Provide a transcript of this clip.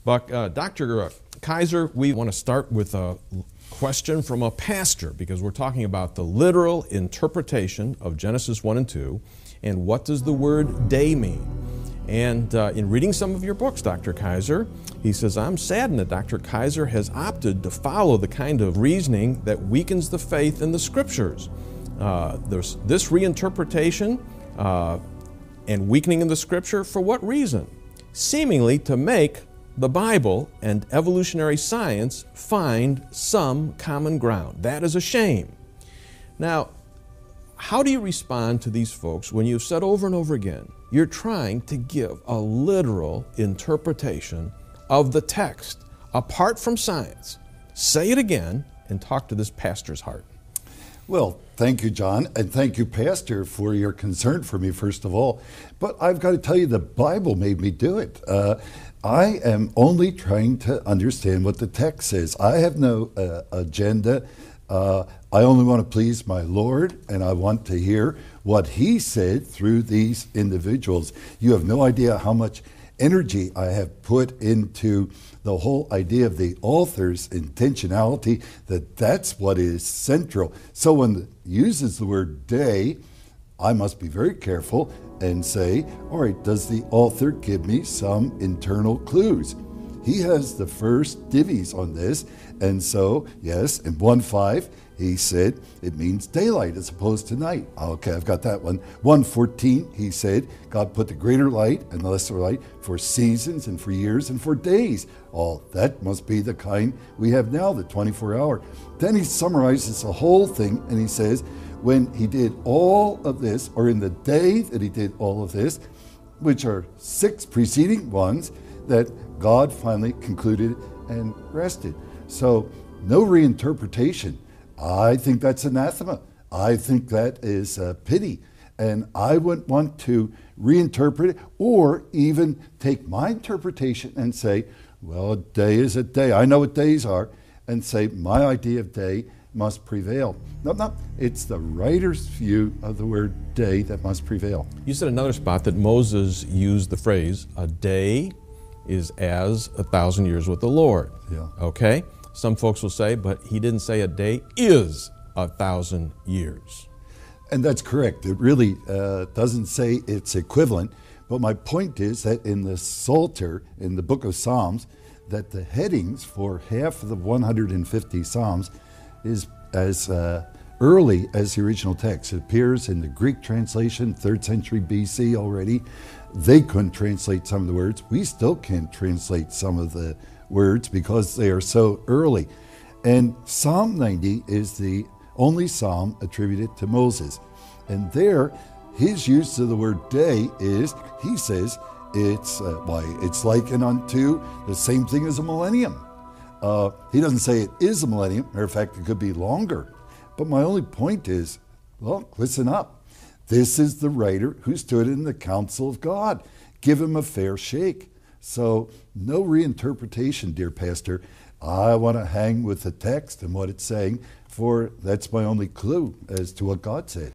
But Dr. Kaiser, we want to start with a question from a pastor because we're talking about the literal interpretation of Genesis 1 and 2 and what does the word day mean. And in reading some of your books, Dr. Kaiser, he says, I'm saddened that Dr. Kaiser has opted to follow the kind of reasoning that weakens the faith in the Scriptures. There's this reinterpretation and weakening in the Scripture, for what reason? Seemingly to make the Bible and evolutionary science find some common ground. That is a shame. Now, how do you respond to these folks when you've said over and over again, you're trying to give a literal interpretation of the text apart from science? Say it again and talk to this pastor's heart. Well, thank you, John, and thank you, Pastor, for your concern for me, first of all. But I've got to tell you, the Bible made me do it. I am only trying to understand what the text says. I have no agenda. I only want to please my Lord, and I want to hear what He said through these individuals. You have no idea how much energy I have put into the whole idea of the author's intentionality, that's what is central. So when it uses the word day, I must be very careful and say, all right, does the author give me some internal clues? He has the first divvies on this, and so, yes, in 1:5, he said it means daylight as opposed to night. Okay, I've got that one. 1:14, he said God put the greater light and the lesser light for seasons and for years and for days. Oh, that must be the kind we have now, the 24-hour. Then he summarizes the whole thing and he says, when he did all of this, or in the day that he did all of this, which are 6 preceding ones, that God finally concluded and rested. So no reinterpretation. I think that's anathema. I think that is pity. And I wouldn't want to reinterpret it or even take my interpretation and say, well, a day is a day. I know what days are. And say my idea of day must prevail. No, it's the writer's view of the word day that must prevail. You said another spot that Moses used the phrase, a day is as 1,000 years with the Lord. Yeah. Okay? Some folks will say, but he didn't say a day is 1,000 years. And that's correct. It really doesn't say it's equivalent. But my point is that in the Psalter, in the book of Psalms, that the headings for half of the 150 Psalms is as early as the original text. It appears in the Greek translation, 3rd century BC already. They couldn't translate some of the words. We still can't translate some of the words because they are so early. And Psalm 90 is the only psalm attributed to Moses. And there, his use of the word day is, he says, it's likened unto the same thing as a millennium. He doesn't say it is a millennium. Matter of fact, it could be longer. But my only point is, well, listen up. This is the writer who stood in the counsel of God. Give him a fair shake. So no reinterpretation, dear pastor. I want to hang with the text and what it's saying, for that's my only clue as to what God said.